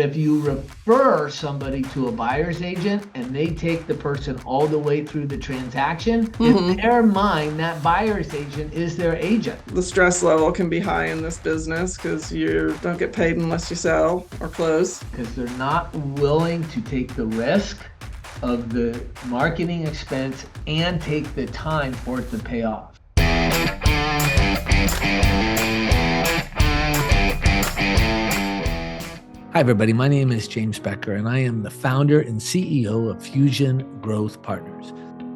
if you refer somebody to a buyer's agent and they take the person all the way through the transaction, in their mind, that buyer's agent is their agent. The stress level can be high in this business because you don't get paid unless you sell or close. Because they're not willing to take the risk of the marketing expense and take the time for it to pay off. Hi, everybody. My name is James Becker, and I am the founder and CEO of Fusion Growth Partners.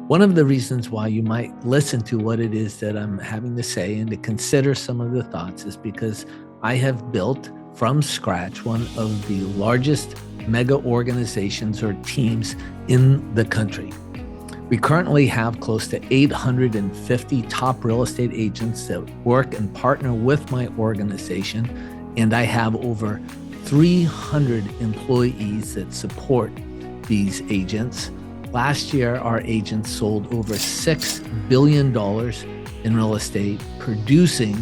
One of the reasons why you might listen to what it is that I'm having to say and to consider some of the thoughts is because I have built from scratch one of the largest mega organizations or teams in the country. We currently have close to 850 top real estate agents that work and partner with my organization, and I have over 300 employees that support these agents. Last year, our agents sold over $6 billion in real estate, producing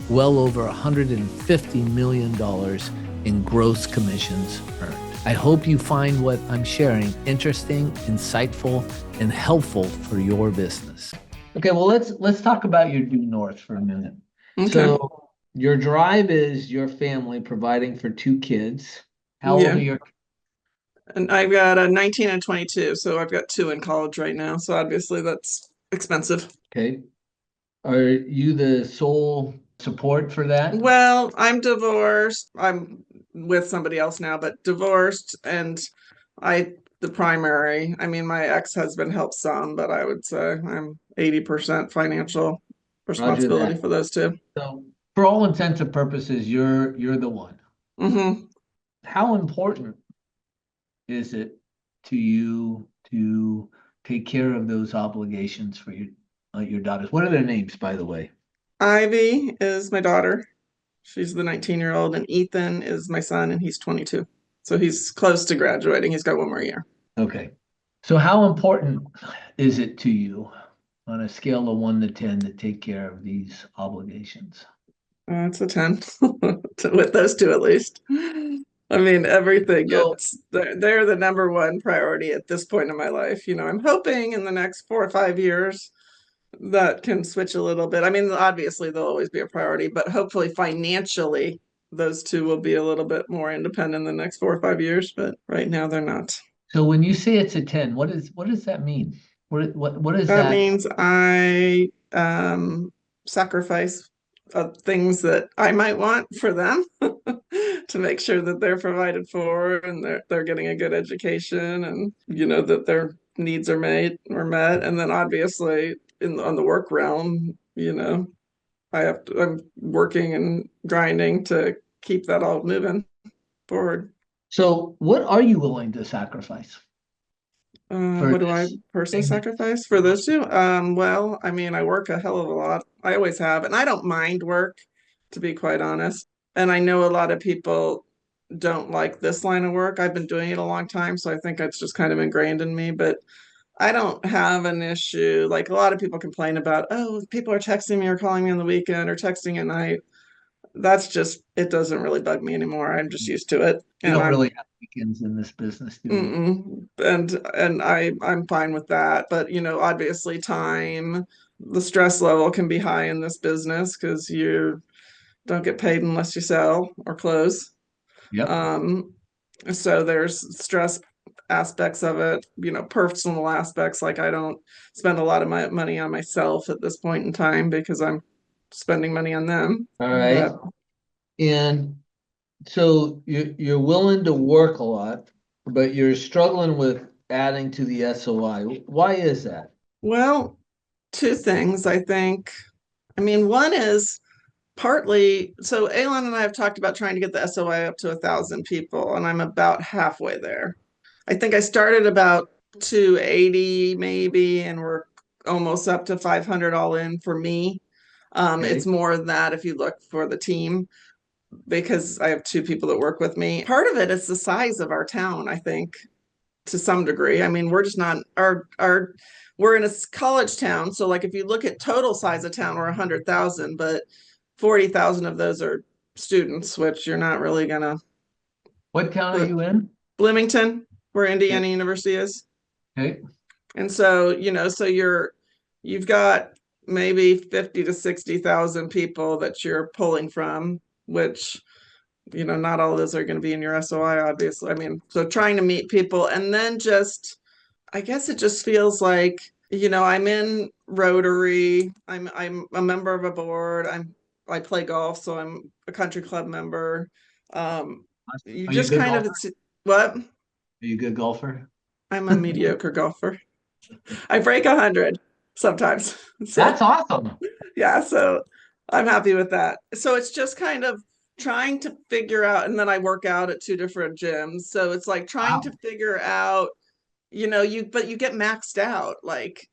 well over $150 million in gross commissions earned. I hope you find what I'm sharing interesting, insightful, and helpful for your business. Okay, well, let's talk about your due north for a minute. Okay. So your drive is your family providing for two kids. How old are your kids? And I've got a 19 and 22, so I've got two in college right now. So obviously that's expensive. Okay. Are you the sole support for that? Well, I'm divorced. I'm with somebody else now, but divorced, and the primary. I mean, my ex-husband helps some, but I would say I'm 80% financial responsibility for those two. So for all intents and purposes, you're the one. Mm-hmm. How important is it to you to take care of those obligations for your daughters? What are their names, by the way? Ivy is my daughter. She's the 19-year-old, and Ethan is my son, and he's 22. So he's close to graduating. He's got one more year. Okay. So how important is it to you on a scale of 1 to 10 to take care of these obligations? It's a 10 with those two at least. I mean, everything they're the number one priority at this point in my life. You know, I'm hoping in the next 4 or 5 years that can switch a little bit. I mean, obviously they'll always be a priority, but hopefully financially those two will be a little bit more independent in the next 4 or 5 years, but right now they're not. So when you say it's a 10, what does that mean? What is That that? means I sacrifice things that I might want for them to make sure that they're provided for and they're getting a good education, and you know that their needs are met. And then obviously on the work realm, you know, I'm working and grinding to keep that all moving forward. So what are you willing to sacrifice for What do I this personally thing? sacrifice for those two? Well, I mean, I work a hell of a lot. I always have, and I don't mind work, to be quite honest. And I know a lot of people don't like this line of work. I've been doing it a long time, so I think it's just kind of ingrained in me. But I don't have an issue. Like a lot of people complain about, oh, people are texting me or calling me on the weekend or texting at night. That's just, it doesn't really bug me anymore. I'm just used to it. We And don't really have weekends in this business, do we? I'm fine with that. But you know, obviously time, the stress level can be high in this business because you don't get paid unless you sell or close. Yep. So there's stress aspects of it, you know, personal aspects. Like I don't spend a lot of my money on myself at this point in time because I'm spending money on them. All right. But And so you're willing to work a lot, but you're struggling with adding to the SOI. Why is that? well, two things I think. I mean, one is partly, so Elon and I have talked about trying to get the SOI up to 1,000 people, and I'm about halfway there. I think I started about 280 maybe, and we're almost up to 500 all in for me. Okay. It's more than that if you look for the team, because I have two people that work with me. Part of it is the size of our town, I think, to some degree. I mean, we're just not our we're in a college town, so like if you look at total size of town, we're 100,000, but 40,000 of those are students, which you're not really gonna What town are Bl- you in? Bloomington, where Okay. Indiana University is. Okay. And so, so you've got maybe 50 to 60,000 people that you're pulling from, which, not all of those are going to be in your SOI, obviously. I mean, so trying to meet people and then just, I guess it just feels like, I'm in Rotary. I'm a member of a board. I play golf, so I'm a country club member. Um, you Are you a just good kind of, golfer? it's what? Are you a good golfer? I'm a mediocre golfer. I break 100 sometimes. So That's awesome. yeah, so I'm happy with that. So it's just kind of trying to figure out, and then I work out at two different gyms. So it's like trying to Wow. figure out, but you get maxed out, like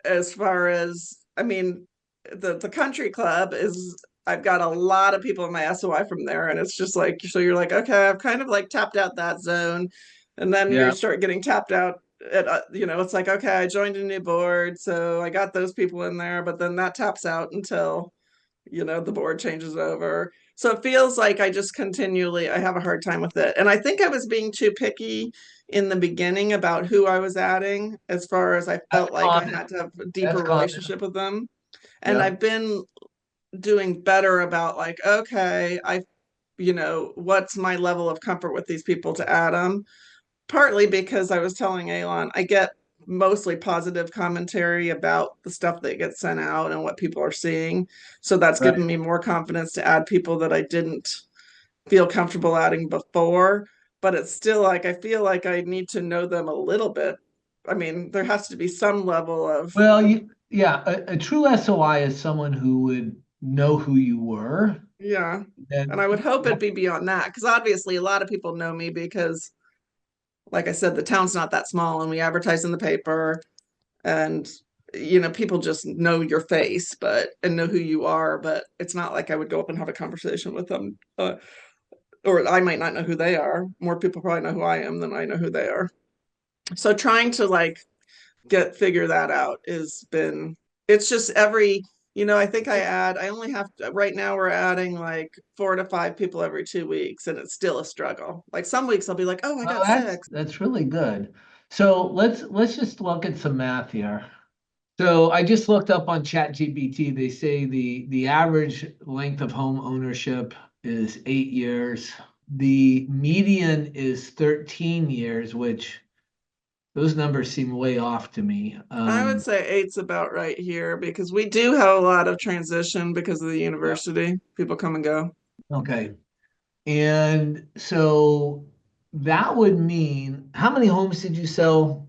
as far as, I mean, the country club is, I've got a lot of people in my SOI from there, and it's just like, so you're like, okay, I've kind of like tapped out that zone, and then you Yeah. start getting tapped out at, it's like, okay, I joined a new board, so I got those people in there, but then that taps out until, the board changes over. So it feels like I have a hard time with it. And I think I was being too picky in the beginning about who I was adding, as far as I That's felt like I common. had to have a That's deeper common. relationship with them. And Yeah. I've been doing better about like, okay, what's my level of comfort with these people to add them? Partly because I was telling Alon, I get mostly positive commentary about the stuff that gets sent out and what people are seeing. So that's Right. given me more confidence to add people that I didn't feel comfortable adding before. But it's still like, I feel like I need to know them a little bit. I mean, there has to be some level of, Well, yeah, a true SOI is someone who would know who you were. yeah. And And I would hope it'd be beyond that, because obviously a lot of people know me because, like I said, the town's not that small and we advertise in the paper, and people just know your face and know who you are, but it's not like I would go up and have a conversation with them, or I might not know who they are. More people probably know who I am than I know who they are. So trying to like figure that out has been, it's just I think I only have to, right now we're adding like 4 to 5 people every 2 weeks, and it's still a struggle. Like some weeks I'll be like, oh, I well, got that's six. that's really good. So let's just look at some math here. So I just looked up on ChatGPT. They say the average length of home ownership is 8 years. The median is 13 years, which those numbers seem way off to me. I would say eight's about right here, because we do have a lot of transition because of the Yeah. university. People come and go. Okay. And so that would mean how many homes did you sell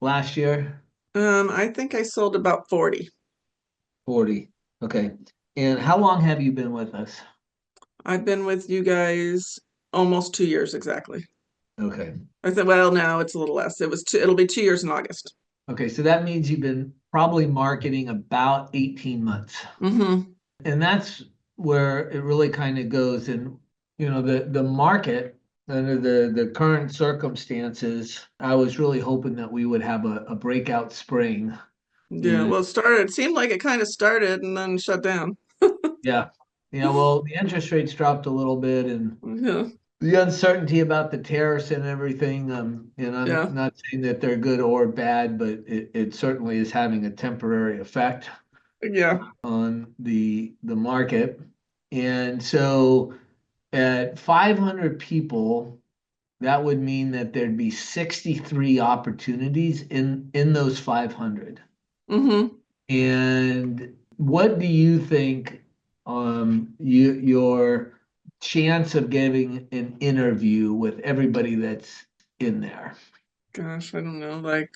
last year? I think I sold about 40. 40. Okay. And how long have you been with us? I've been with you guys almost 2 years exactly. Okay. I said, well, no, it's a little less. It'll be 2 years in August. Okay. So that means you've been probably marketing about 18 months. Mm-hmm. And that's where it really kind of goes. And, the market under the current circumstances, I was really hoping that we would have a breakout spring. Yeah, And well, it seemed like it kind of started and then shut down. yeah. Yeah, well, the interest rates dropped a little bit and Yeah, the uncertainty about the tariffs and everything, and I'm yeah, not saying that they're good or bad, but it certainly is having a temporary effect yeah. on the market. And so at 500 people, that would mean that there'd be 63 opportunities in those 500. Mm-hmm. And what do you think your chance of getting an interview with everybody that's in there? Gosh, I don't know, like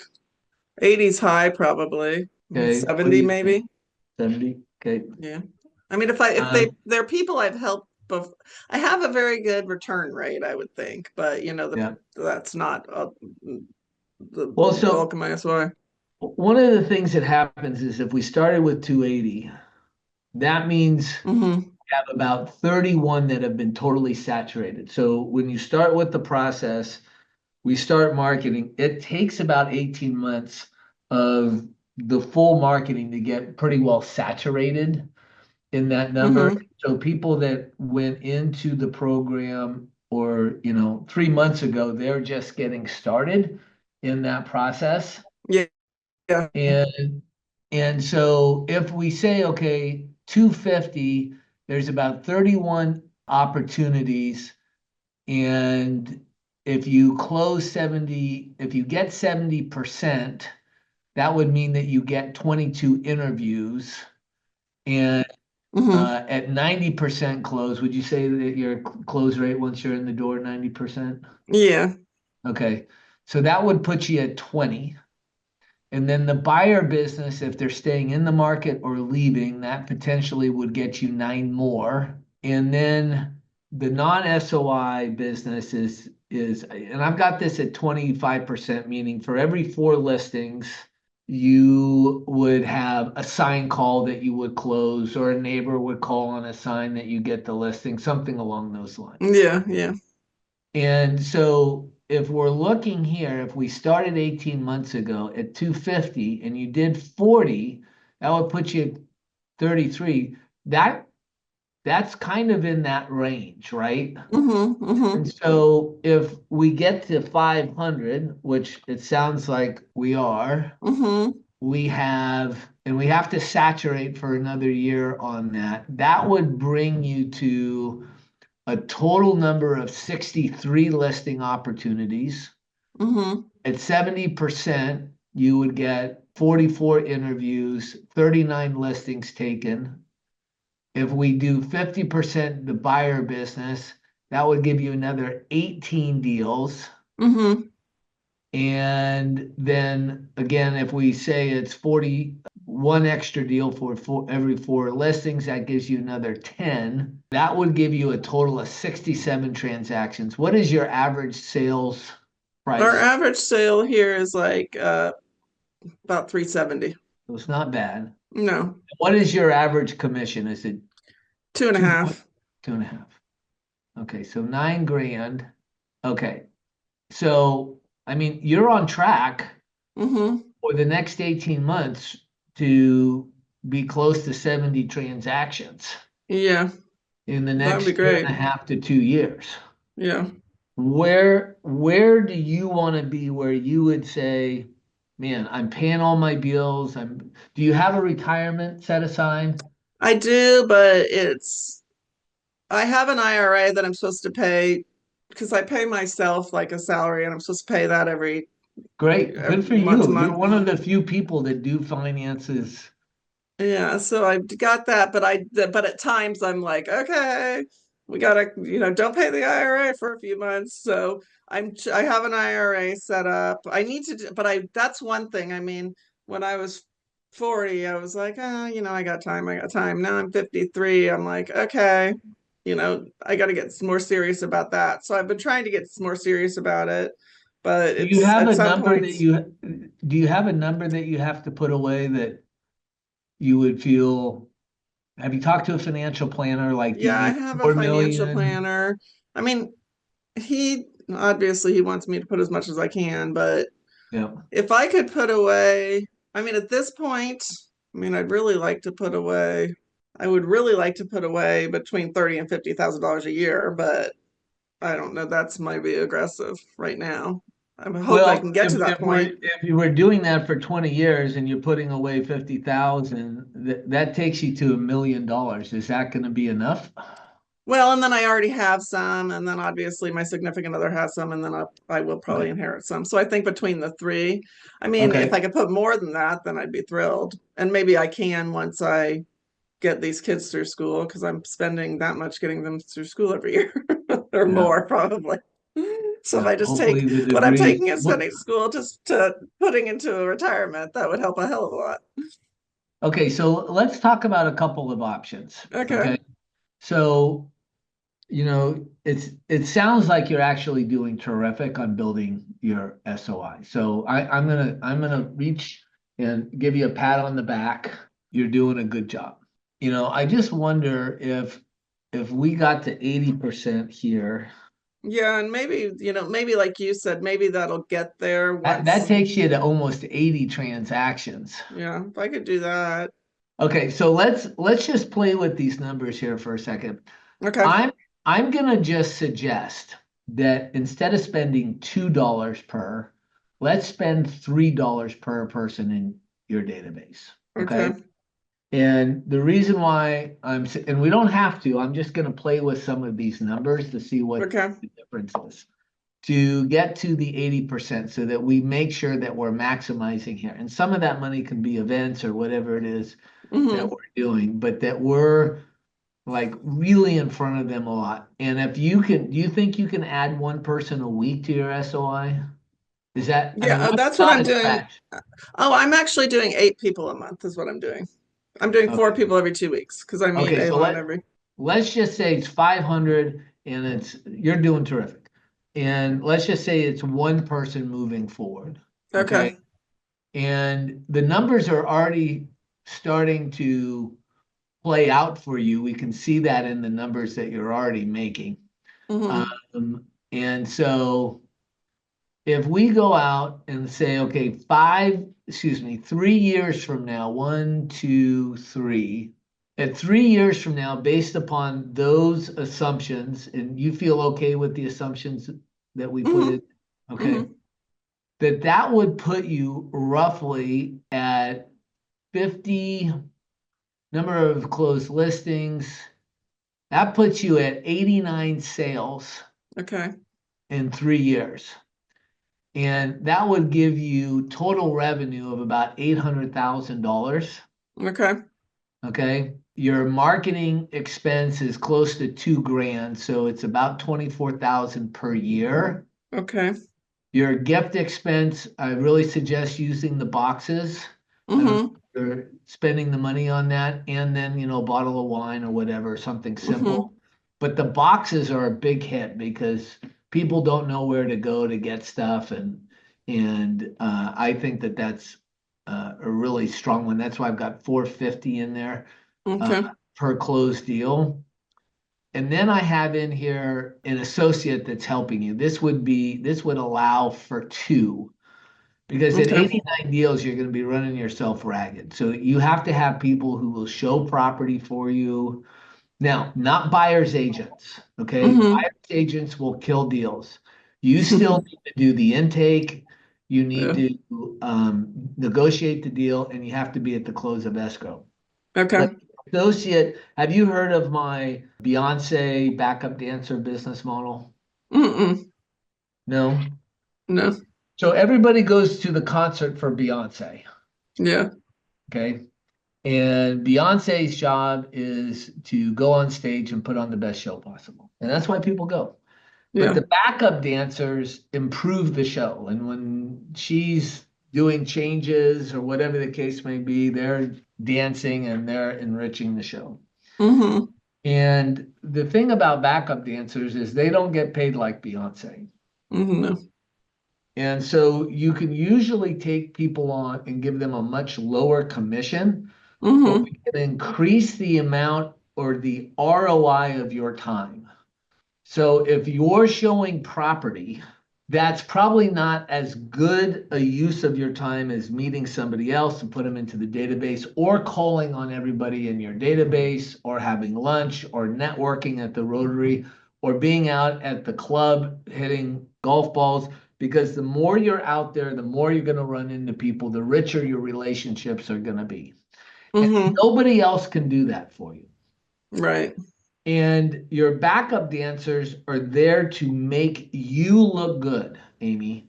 80's high probably. Okay, what do 70 you think? maybe. 70? Okay. Yeah. I mean, if Um, they're people I've helped before, I have a very good return rate, I would think, but yeah. that's not Well, the so bulk of my SOI. one of the things that happens is if we started with 280, that means Mm-hmm. we have about 31 that have been totally saturated. So when you start with the process, we start marketing. It takes about 18 months of the full marketing to get pretty well saturated in that number. Mm-hmm. So people that went into the program or 3 months ago, they're just getting started in that process. Yeah. Yeah. And so if we say, okay, 250, there's about 31 opportunities. And if you if you get 70%, that would mean that you get 22 interviews. And Hmm. at 90% close, would you say that your close rate once you're in the door, 90%? Yeah. Okay. So that would put you at 20. And then the buyer business, if they're staying in the market or leaving, that potentially would get you 9 more. And then the non-SOI business is, and I've got this at 25%, meaning for every 4 listings, you would have a sign call that you would close, or a neighbor would call on a sign that you get the listing, something along those lines. Yeah. Yeah. And so if we're looking here, if we started 18 months ago at 250 and you did 40, that would put you at 33. That's kind of in that range, right? Hmm. And Hmm. so if we get to 500, which it sounds like we are, Hmm. we have to saturate for another year on that. That would bring you to a total number of 63 listing opportunities. Hmm. At 70%, you would get 44 interviews, 39 listings taken. If we do 50% the buyer business, that would give you another 18 deals. Hmm. And then again, if we say it's 41 extra deal for every 4 listings, that gives you another 10. That would give you a total of 67 transactions. What is your average sales Our price? average sale here is like about 370. So it's not bad. No, What is your average commission? Is it two and a two point half. two and a half? Okay, so 9 grand. Okay. So I mean, you're on track Hmm. for the next 18 months to be close to 70 transactions Yeah, in the that would be next year and great. a half to 2 years. Yeah. Where do you want to be where you would say, man, I'm paying all my bills. Do you have a retirement set aside? I do, but I have an IRA that I'm supposed to pay because I pay myself like a salary and I'm supposed to pay that Great. Good for once a you. You're month. one of the few people that do finances. Yeah, so I've got that, but at times I'm like, okay, we gotta, don't pay the IRA for a few months. So I have an IRA set up. I need to, but that's one thing. I mean, when I was 40, I was like, oh, I got time, I got time. Now I'm 53. I'm like, okay, I got to get more serious about that. So I've been trying to get more serious about it, but Do you it's have at a some number point. that you do you have a number that you have to put away that you would feel, have you talked to a financial planner? Like, do you Yeah, I need have a 4 million? financial planner. I mean, he wants me to put as much as I can, but Yeah. if I could put away, I mean, at this point, I mean, I would really like to put away between 30 and $50,000 a year, but I don't know, that's might be aggressive right now. I hope I can Well, get to that point. if you were doing that for 20 years and you're putting away 50,000, that takes you to $1 million. Is that going to be enough? Well, and then I already have some, and then obviously my significant other has some, and then I will probably Okay. inherit some. So I think between the three, I mean, if Okay. I could put more than that, then I'd be thrilled. And maybe I can once I get these kids through school, because I'm spending that much getting them through school every year or Yeah. more probably. So if Yeah. I just take Hopefully the what I'm degree. taking and spending school just to putting into a retirement, that would help a hell of a lot. Okay. So let's talk about a couple of options. Okay. Okay. So, it sounds like you're actually doing terrific on building your SOI. So I'm gonna reach and give you a pat on the back. You're doing a good job. I just wonder if we got to 80% here, Yeah, and maybe like you said, maybe that'll get there that once. takes you to almost 80 transactions. Yeah, if I could do that. Okay, so let's just play with these numbers here for a second. Okay. I'm I'm gonna just suggest that instead of spending $2 per, let's spend $3 per person in your database. Okay. Okay. And the reason why and we don't have to, I'm just going to play with some of these numbers to see what Okay. the difference is to get to the 80% so that we make sure that we're maximizing here. And some of that money can be events or whatever it is that Mm-hmm. we're doing, but that we're like really in front of them a lot. And if you can, do you think you can add one person a week to your SOI? Is that, I Yeah, mean, what's that's what not I'm a doing. stretch? Oh, I'm actually doing 8 people a month is what I'm doing. I'm doing four Okay. people every 2 weeks because I meet Okay, so Avon every. let's just say it's 500 and you're doing terrific. And let's just say it's one person moving forward. Okay. Okay. And the numbers are already starting to play out for you. We can see that in the numbers that you're already making. Mm-hmm. And so if we go out and say, okay, 3 years from now, 1, 2, 3, at 3 years from now, based upon those assumptions, and you feel okay with the assumptions that we put in, Mm-hmm. okay, Mm-hmm. that would put you roughly at 50 number of closed listings. That puts you at 89 sales Okay. in 3 years. And that would give you total revenue of about $800,000. Okay. Okay. Your marketing expense is close to 2 grand, so it's about 24,000 per year. Okay. Your gift expense, I really suggest using the boxes. I don't know Mm-hmm. if you're spending the money on that, and then, a bottle of wine or whatever, something Mm-hmm. simple. But the boxes are a big hit because people don't know where to go to get stuff, and I think that that's a really strong one. That's why I've got 450 in there uh, Okay. per closed deal. And then I have in here an associate that's helping you. This would allow for two because at Okay. 89 deals, you're going to be running yourself ragged. So you have to have people who will show property for you. Now, not buyer's agents, okay? Mm-hmm. Buyer's agents will kill deals. You still need to do the intake. You need Yeah. to negotiate the deal, and you have to be at the close of escrow. But Okay. associate, have you heard of my Beyonce backup dancer business model? Mm-mm. No. No. So everybody goes to the concert for Beyonce, Yeah. okay? And Beyonce's job is to go on stage and put on the best show possible. And that's why people go. But Yeah. the backup dancers improve the show. And when she's doing changes or whatever the case may be, they're dancing and they're enriching the show. Mm-hmm. And the thing about backup dancers is they don't get paid like Beyonce. Mm-hmm. No. And so you can usually take people on and give them a much lower commission, but Mm-hmm. we can increase the amount or the ROI of your time. So if you're showing property, that's probably not as good a use of your time as meeting somebody else to put them into the database or calling on everybody in your database or having lunch or networking at the Rotary or being out at the club hitting golf balls. Because the more you're out there, the more you're going to run into people, the richer your relationships are going to be. And Mm-hmm. nobody else can do that for you. Right. And your backup dancers are there to make you look good, Amy.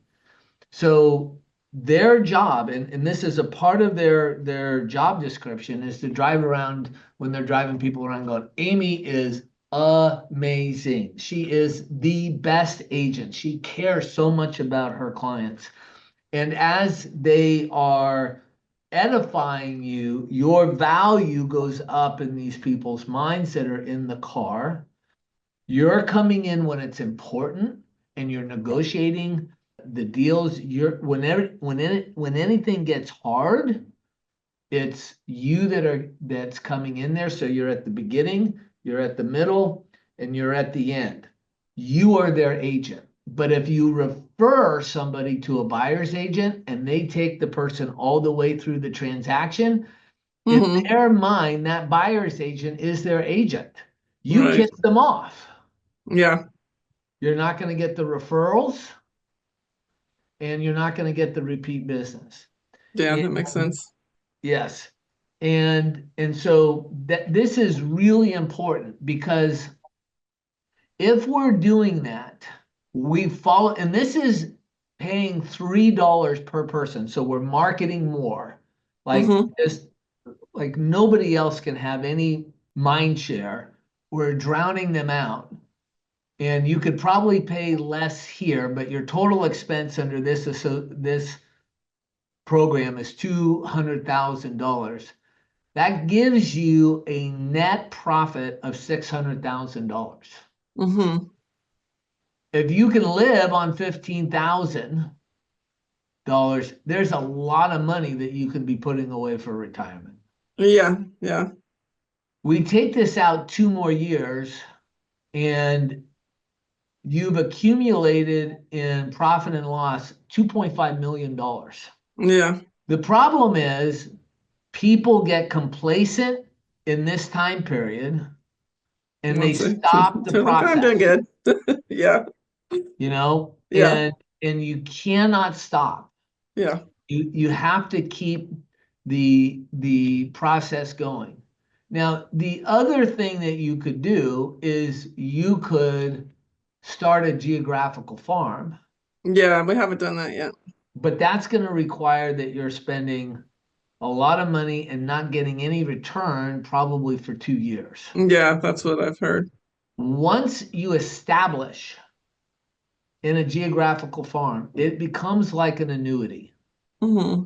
So their job, and this is a part of their job description, is to drive around when they're driving people around going, Amy is amazing. She is the best agent. She cares so much about her clients. And as they are edifying you, your value goes up in these people's minds that are in the car. You're coming in when it's important and you're negotiating the deals. You're whenever when anything gets hard, it's you that's coming in there. So you're at the beginning, you're at the middle, and you're at the end. You are their agent. But if you refer somebody to a buyer's agent and they take the person all the way through the transaction, in Mm-hmm. their mind, that buyer's agent is their agent. You Right. kiss them off. Yeah. you're not going to get the referrals, and you're not going to get the repeat business. Yeah, And that makes sense. yes. And so this is really important because if we're doing that, we follow, and this is paying $3 per person. So we're marketing more. Like Mm-hmm. just like nobody else can have any mind share. We're drowning them out. And you could probably pay less here, but your total expense under this program is $200,000. That gives you a net profit of $600,000. Mm-hmm. If you can live on $15,000, there's a lot of money that you could be putting away for retirement. Yeah, yeah. We take this out 2 more years, and you've accumulated in profit and loss $2.5 million. Yeah. The problem is people get complacent in this time period and they Once I stop the they're like, I'm doing process, good. Yeah, you know, yeah, and you cannot stop. yeah, You have to keep the process going. Now, the other thing that you could do is you could start a geographical farm, yeah. We haven't done that yet. but that's going to require that you're spending a lot of money and not getting any return probably for 2 years. Yeah, that's what I've heard. Once you establish in a geographical farm, it becomes like an annuity. Hmm.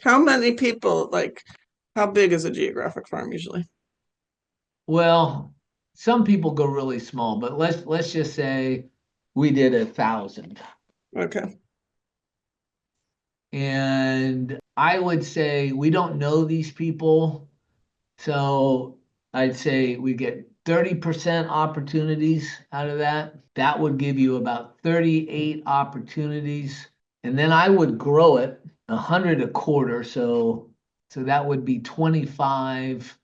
How many people, like, how big is a geographic farm usually? Well, some people go really small, but let's just say we did 1,000. Okay. And I would say we don't know these people. So I'd say we get 30% opportunities out of that. That would give you about 38 opportunities. And then I would grow it 100 a quarter. So that would be 25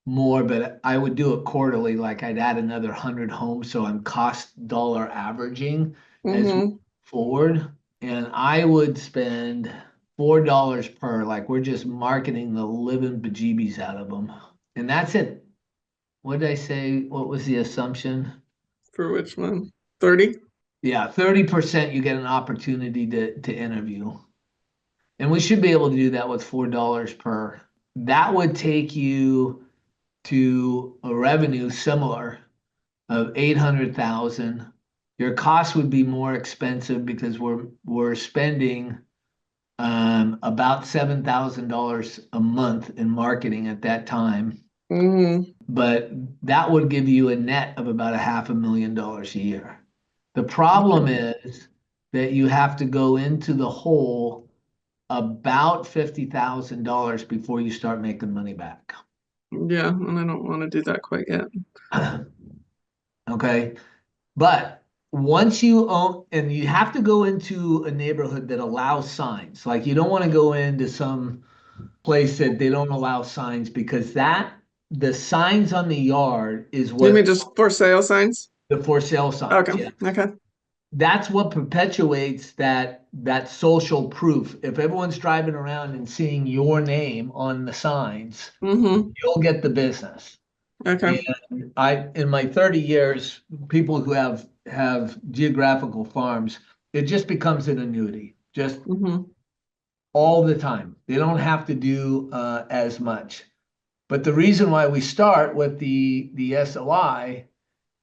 more, but I would do it quarterly, like I'd add another 100 homes. So I'm cost dollar averaging as we Hmm. move forward. And I would spend $4 per, like we're just marketing the living bejeebies out of them. And that's it. What did I say? What was the assumption? For which one? 30? Yeah, 30% you get an opportunity to interview. And we should be able to do that with $4 per. That would take you to a revenue similar of 800,000. Your cost would be more expensive because we're spending about $7,000 a month in marketing at that time. Hmm. But that would give you a net of about a $500,000 a year. The problem is that you have to go into the hole about $50,000 before you start making money back. Yeah, and I don't want to do that quite yet. Okay. But once you own, and you have to go into a neighborhood that allows signs. Like you don't want to go into some place that they don't allow signs because the signs on the yard is You what mean just for sale signs? the for sale signs. Okay, Yeah. okay. That's what perpetuates that social proof. If everyone's driving around and seeing your name on the signs, Hmm. you'll get the business. Okay. And in my 30 years, people who have geographical farms, it just becomes an annuity, just Hmm. all the time. They don't have to do as much. But the reason why we start with the SOI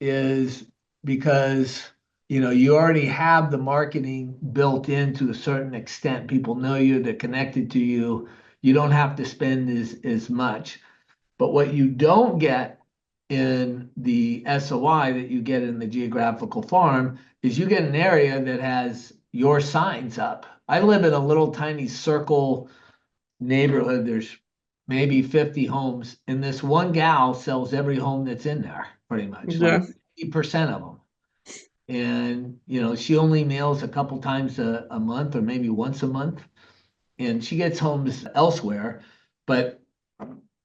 is because you already have the marketing built in to a certain extent. People know you, they're connected to you. You don't have to spend as much. But what you don't get in the SOI that you get in the geographical farm is you get an area that has your signs up. I live in a little tiny circle neighborhood. There's maybe 50 homes, and this one gal sells every home that's in there, pretty much, like Yeah. 50% of them. And she only mails a couple times a month or maybe once a month, and she gets homes elsewhere, but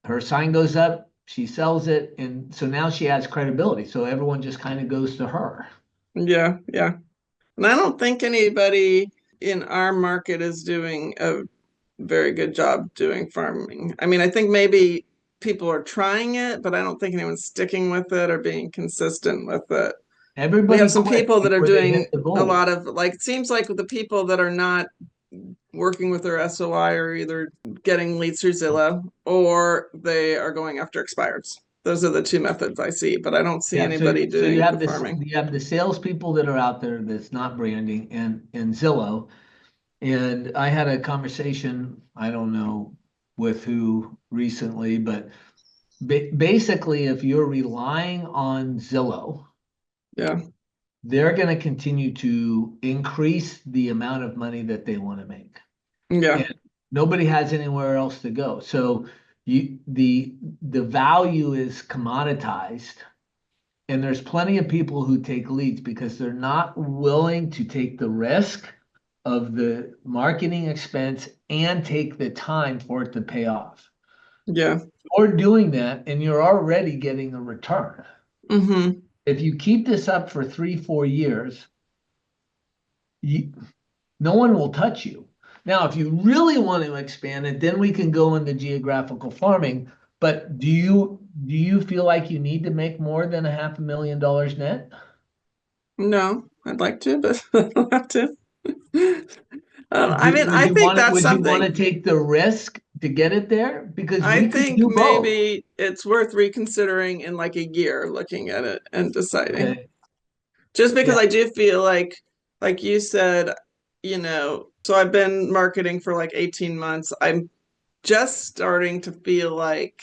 her sign goes up, she sells it, and so now she has credibility. So everyone just kind of goes to her. Yeah, yeah. And I don't think anybody in our market is doing a very good job doing farming. I mean, I think maybe people are trying it, but I don't think anyone's sticking with it or being consistent with it. We have Everybody some quits people that are before they hit doing the a goal. lot of like, it seems like the people that are not working with their SOI are either getting leads through Zillow or they are going after expireds. Those are the two methods I see, but I don't see Yeah, anybody so you doing the have this, farming. you have the salespeople that are out there that's not branding and Zillow. And I had a conversation, I don't know with who recently, but basically, if you're relying on Zillow, Yeah, they're going to continue to increase the amount of money that they want to make. yeah, And nobody has anywhere else to go. So the value is commoditized. And there's plenty of people who take leads because they're not willing to take the risk of the marketing expense and take the time for it to pay off. yeah. Or doing that, and you're already getting a return. Mm-hmm. If you keep this up for 3, 4 years, you, no one will touch you. Now, if you really want to expand it, then we can go into geographical farming. But do you feel like you need to make more than $500,000 net? No, I'd like to, but I don't have to. I mean, Would I you think want it, that's would you want something. to take the risk to get it there? Because I we could think do both. maybe it's worth reconsidering in like a year, looking at it and deciding. Okay. Just because Yeah. I do feel like you said, so I've been marketing for like 18 months. I'm just starting to feel like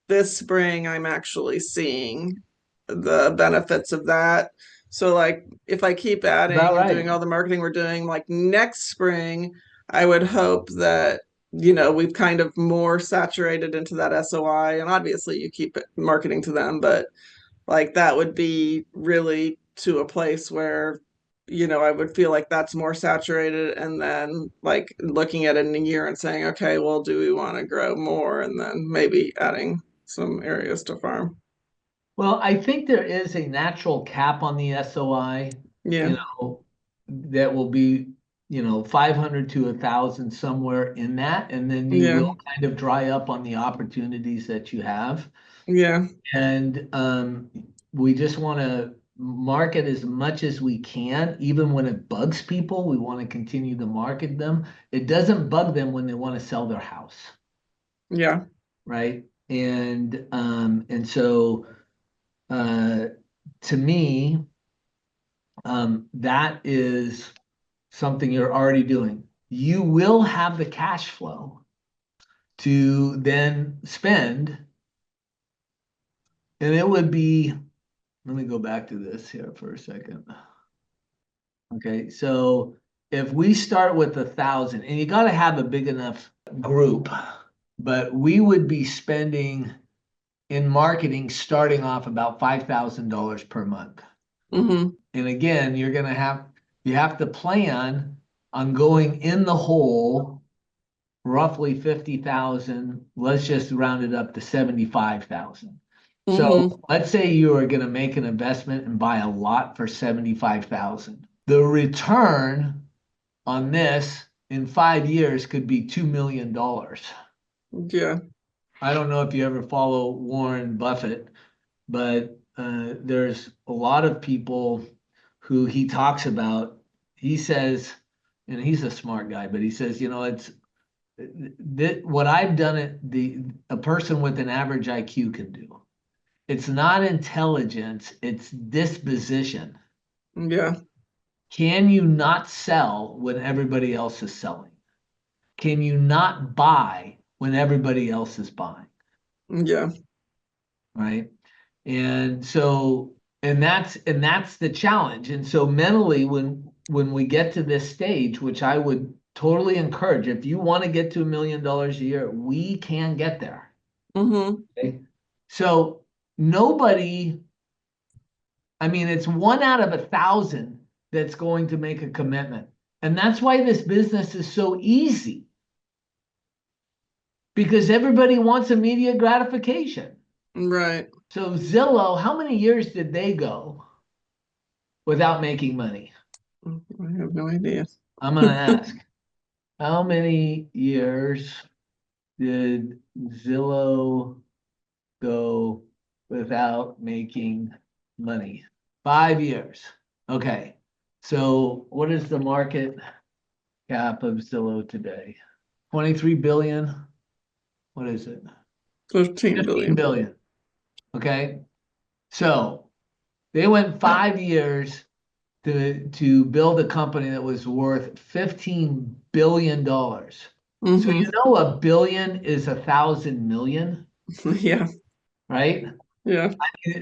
this spring I'm actually seeing the benefits of that. So like if I keep About adding and right. doing all the marketing we're doing, like next spring, I would hope that we've kind of more saturated into that SOI. And obviously you keep marketing to them, but like that would be really to a place where I would feel like that's more saturated, and then like looking at it in a year and saying, okay, well, do we want to grow more, and then maybe adding some areas to farm. Well, I think there is a natural cap on the SOI, Yeah, that will be, 500 to 1,000 somewhere in that, and then you yeah, will kind of dry up on the opportunities that you have. yeah, And we just want to market as much as we can, even when it bugs people. We want to continue to market them. It doesn't bug them when they want to sell their house, yeah. right? And so uh, to me, that is something you're already doing. You will have the cash flow to then spend, and it would be, let me go back to this here for a second. Okay, so if we start with 1,000, and you got to have a big enough group, but we would be spending in marketing starting off about $5,000 per month. Mm-hmm. And again, you have to plan on going in the hole roughly 50,000. Let's just round it up to 75,000. So Mm-hmm. let's say you are going to make an investment and buy a lot for 75,000. The return on this in 5 years could be $2 million. Yeah. I don't know if you ever follow Warren Buffett, but there's a lot of people who he talks about. He says, and he's a smart guy, but he says, it's what I've done it the a person with an average IQ can do. It's not intelligence, it's disposition. Yeah. Can you not sell when everybody else is selling? Can you not buy when everybody else is buying? Yeah. Right. And so, and that's the challenge. And so mentally, when we get to this stage, which I would totally encourage, if you want to get to $1 million a year, we can get there. Mm-hmm. Okay. So nobody, I mean, it's 1 out of 1,000 that's going to make a commitment. And that's why this business is so easy, because everybody wants immediate gratification. Right. So Zillow, how many years did they go? without making money? I have no idea. I'm going to ask, how many years did Zillow go without making money? 5 years. Okay. So what is the market cap of Zillow today? 23 billion. What is it? 15 15 billion. billion. Okay. So they went 5 years to build a company that was worth $15 billion. So Hmm. you know a billion is 1,000 million, Yeah. right? Yeah.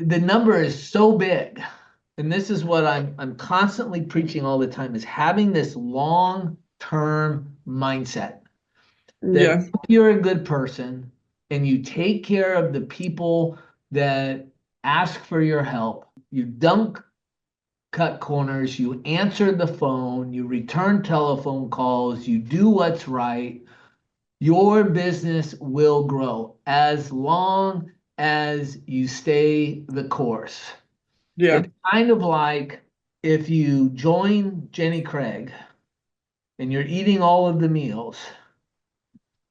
The number is so big. And this is what I'm constantly preaching all the time is having this long-term mindset that Yeah. if you're a good person and you take care of the people that ask for your help, you don't cut corners, you answer the phone, you return telephone calls, you do what's right, your business will grow as long as you stay the course. Yeah. It's kind of like if you join Jenny Craig and you're eating all of the meals,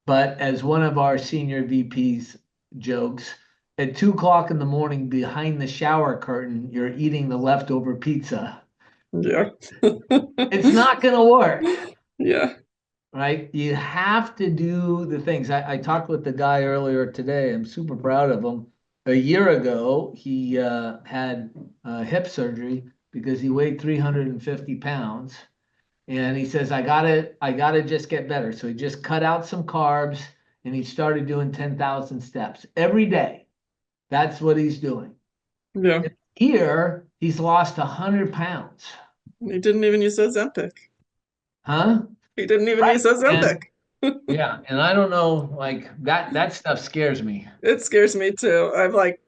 but as one of our senior VPs jokes, at 2 o'clock in the morning behind the shower curtain, you're eating the leftover pizza. Yeah. It's not going to work, Yeah. right? You have to do the things. I talked with the guy earlier today. I'm super proud of him. A year ago, he had hip surgery because he weighed 350 pounds. And he says, I gotta just get better. So he just cut out some carbs and he started doing 10,000 steps every day. That's what he's doing. Yeah. Here, he's lost 100 pounds. He didn't even use Ozempic. Huh? He didn't even Right. use Ozempic. And yeah, and I don't know, like that stuff scares me. It scares me too. I'm like,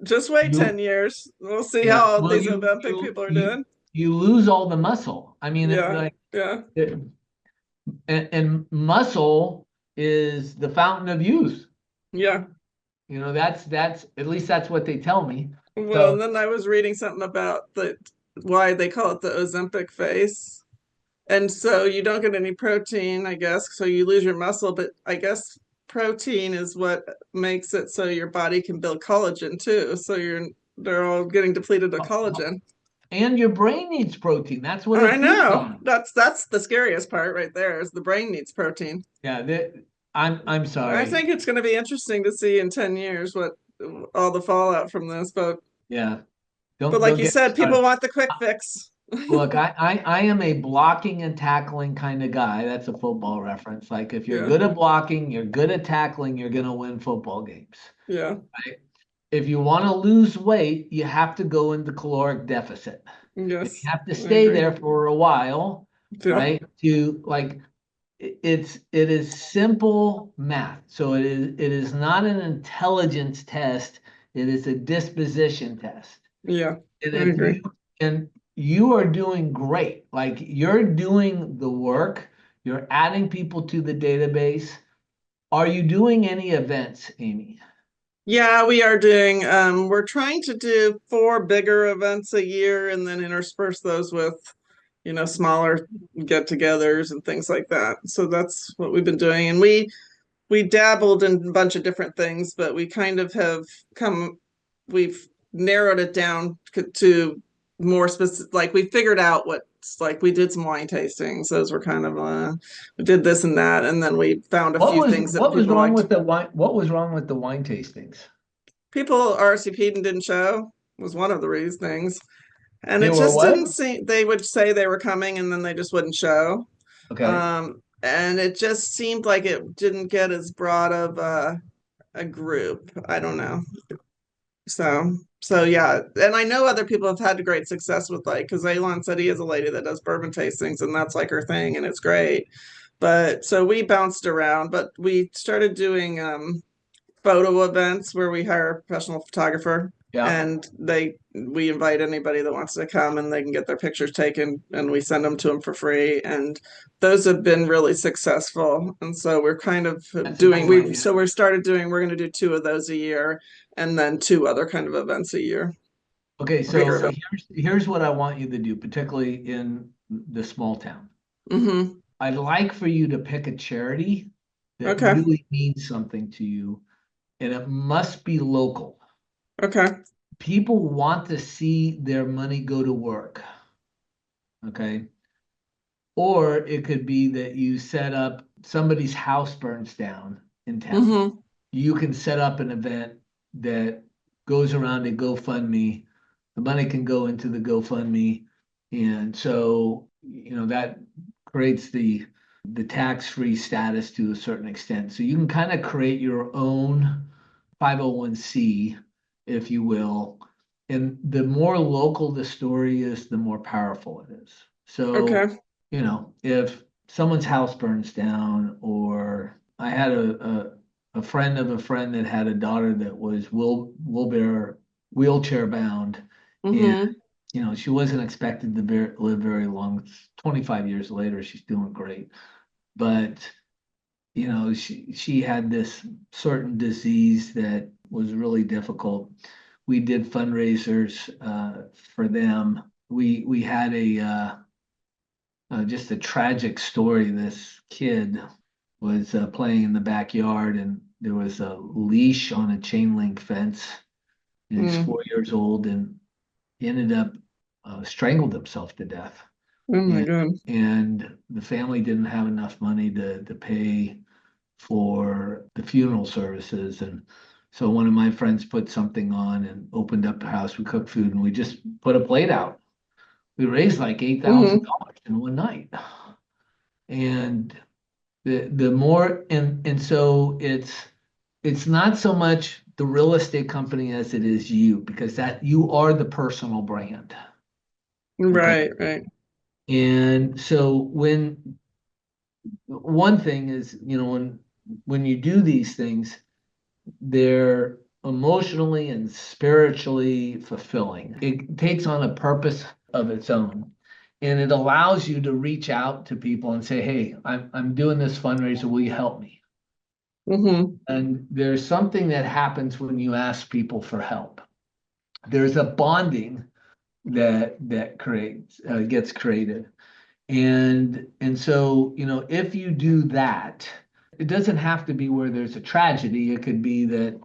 just wait 10 You years. We'll see how yeah, all well these Ozempic you people are you doing. you lose all the muscle. I mean, Yeah. Yeah. and muscle is the fountain of youth. Yeah. That's at least that's what they tell me. Well, So and then I was reading something about why they call it the Ozempic face. And so you don't get any protein, I guess, so you lose your muscle, but I guess protein is what makes it so your body can build collagen too. So they're all getting depleted of collagen. and your brain needs protein. That's what I it feeds know. on. That's the scariest part right there is the brain needs protein. Yeah, I'm I sorry. think it's going to be interesting to see in 10 years what all the fallout from this, Yeah, but like don't you get me said, people started. want the quick fix. Look, I am a blocking and tackling kind of guy. That's a football reference. Like if you're Yeah. good at blocking, you're good at tackling, you're gonna win football games. Yeah. Right? If you want to lose weight, you have to go into caloric deficit. And you Yes. have to I stay agree. there for a while, Yeah. right? To like it is simple math. So it is not an intelligence test, it is a disposition test. Yeah. And I if agree. you are doing great, like you're doing the work, you're adding people to the database. Are you doing any events, Amy? Yeah, we are doing, we're trying to do four bigger events a year and then intersperse those with, smaller get-togethers and things like that. So that's what we've been doing. And we dabbled in a bunch of different things, but we kind of have we've narrowed it down to more specific, like we figured out what's like we did some wine tastings. Those were kind of, we did this and that. And then we found a What few was things that what was people wrong liked. with the wine? What was wrong with the wine tastings? People RSVP'd and didn't show was one of the reasons things. And They it were just didn't what? seem, they would say they were coming and then they just wouldn't show. Okay. And it just seemed like it didn't get as broad of a group. I don't know. So yeah, and I know other people have had great success with like because Elon said he is a lady that does bourbon tastings and that's like her thing and it's great. But so we bounced around, but we started doing photo events where we hire a professional photographer Yeah. and we invite anybody that wants to come and they can get their pictures taken and we send them to them for free and those have been really successful and so we're kind of That's a doing cool we idea. so we're started doing we're going to do two of those a year and then two other kind of events a year. Okay, bigger so event. here's what I want you to do, particularly in the small town. Mm-hmm. I'd like for you to pick a charity that Okay. really means something to you, and it must be local. Okay. People want to see their money go to work, okay? Or it could be that you set up somebody's house burns down in town. Mm-hmm. You can set up an event that goes around a GoFundMe. The money can go into the GoFundMe. And so, that creates the tax-free status to a certain extent. So you can kind of create your own 501c, if you will. And the more local the story is, the more powerful it is. So, Okay. if someone's house burns down, or I had a friend of a friend that had a daughter that was wheelchair bound, and Mm-hmm. she wasn't expected to live very long. 25 years later, she's doing great, but she had this certain disease that was really difficult. We did fundraisers for them. We had just a tragic story. This kid was playing in the backyard, and there was a leash on a chain link fence. And he's Mm. 4 years old, and he ended up strangled himself to death. Oh my And God. and the family didn't have enough money to pay for the funeral services. And so one of my friends put something on and opened up the house. We cooked food, and we just put a plate out. We raised like eight thousand Mm-hmm. dollars in one night. And the more and so it's not so much the real estate company as it is you, because that you are the personal brand. Okay. Right, right. And so one thing is, when you do these things, they're emotionally and spiritually fulfilling. It takes on a purpose of its own. And it allows you to reach out to people and say, hey, I'm doing this fundraiser. Will you help me? Mm-hmm. And there's something that happens when you ask people for help. There's a bonding that creates gets created. And so, if you do that, it doesn't have to be where there's a tragedy. It could be that,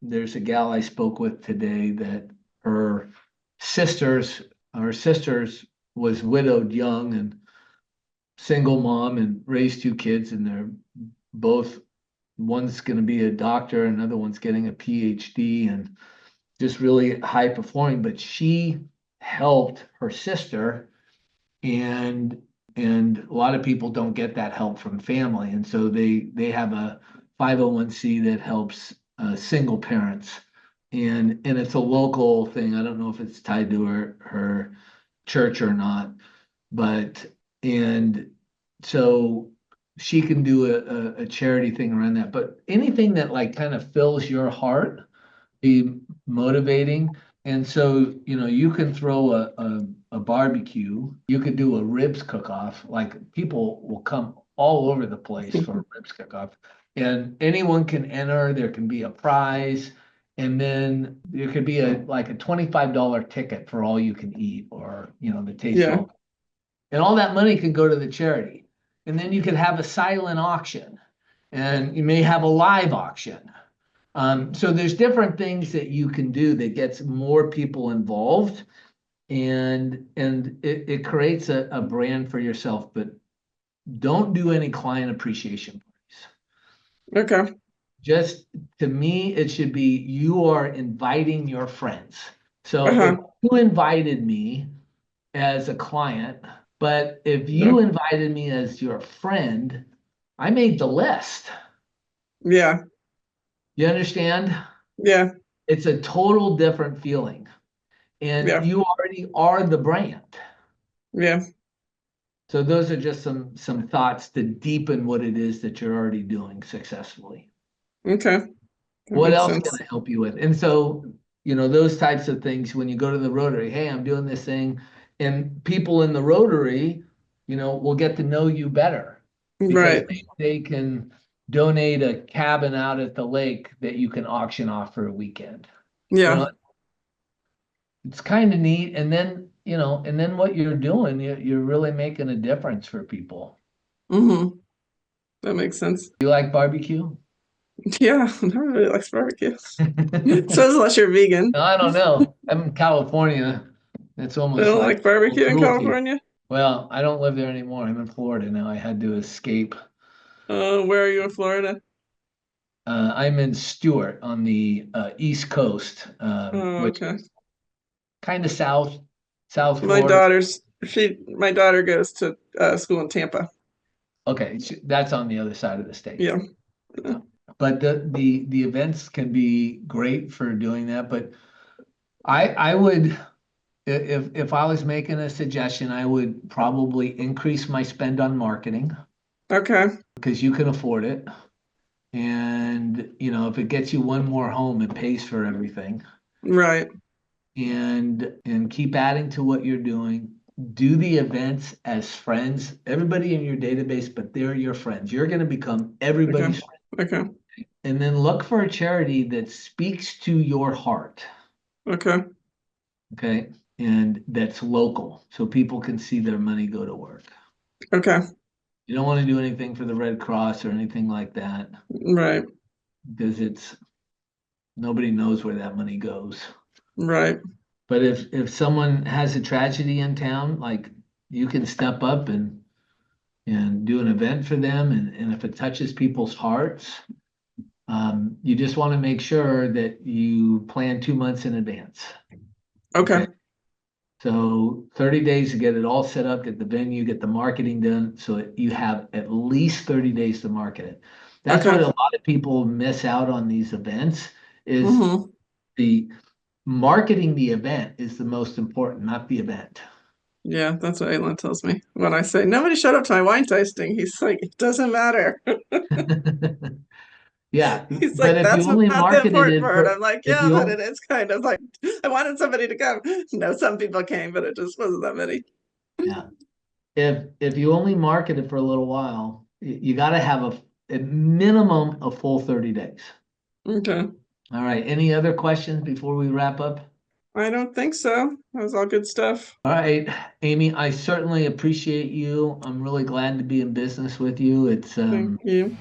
there's a gal I spoke with today that her sisters, her sisters was widowed young and single mom and raised two kids, and they're both, one's going to be a doctor, another one's getting a PhD, and just really high performing. But she helped her sister, and a lot of people don't get that help from family, and so they have a 501c that helps single parents, and it's a local thing. I don't know if it's tied to her church or not, but and so she can do a charity thing around that. But anything that like kind of fills your heart, be motivating. And so, you can throw a barbecue, you could do a ribs cook-off. Like, people will come all over the place for a ribs cook-off. And anyone can enter, there can be a prize, and then there could be a $25 ticket for all you can eat, or the taste Yeah. well. And all that money can go to the charity. And then you could have a silent auction, and you may have a live auction. So there's different things that you can do that gets more people involved, and it creates a brand for yourself. But don't do any client appreciation parties. Okay. Just, to me, it should be you are inviting your friends. So if Uh-huh. you invited me as a client, but if Yeah. you invited me as your friend, I made the list. Yeah. You understand? Yeah. It's a total different feeling. And Yeah. you already are the brand. Yeah. So those are just some thoughts to deepen what it is that you're already doing successfully. Okay. That What makes else can sense. I help you with? And so, those types of things, when you go to the Rotary, hey, I'm doing this thing, and people in the Rotary, will get to know you better, because Right. they can donate a cabin out at the lake that you can auction off for a weekend. You Yeah. know, it's kind of neat. And then, and then what you're doing, you're really making a difference for people. Mm-hmm. That makes sense. You like barbecue? Yeah, nobody really likes barbecue. So unless you're vegan. I don't know. I'm in California. It's They almost don't like like barbecue in cruelty. California. Well, I don't live there anymore. I'm in Florida now. I had to escape. Where are you in Florida? I'm in Stewart on the East Coast, Oh, which okay. is kind of South My Florida. my daughter goes to school in Tampa. Okay, that's on the other side of the state. Yeah. Yeah. But the events can be great for doing that. But I would, if I was making a suggestion, I would probably increase my spend on marketing Okay. because you can afford it. And if it gets you one more home, it pays for everything. Right. And keep adding to what you're doing. Do the events as friends, everybody in your database, but they're your friends. You're going to become Okay. everybody's friend. Okay. And then look for a charity that speaks to your heart. Okay. Okay. And that's local so people can see their money go to work. Okay. You don't want to do anything for the Red Cross or anything like that Right. because nobody knows where that money goes. Right. But if someone has a tragedy in town, like you can step up and do an event for them, and if it touches people's hearts, you just want to make sure that you plan 2 months in advance. Okay. Okay. So 30 days to get it all set up, get the venue, get the marketing done, so that you have at least 30 days to market it. That's what Okay. a lot of people miss out on these events is Mm-hmm. the marketing the event is the most important, not the event. Yeah, that's what Alan tells me when I say nobody showed up to my wine tasting. He's like, it doesn't matter. Yeah, He's but like, if you that's only not the marketed important it part. for I'm like, if yeah, but it you is kind of like I wanted somebody to come. No, some people came, but it just wasn't that many. yeah, if you only market it for a little while, you got to have a minimum of full 30 days. Okay. All right. Any other questions before we wrap up? I don't think so. That was all good stuff. All right, Amy, I certainly appreciate you. I'm really glad to be in business with you. It's Thank you.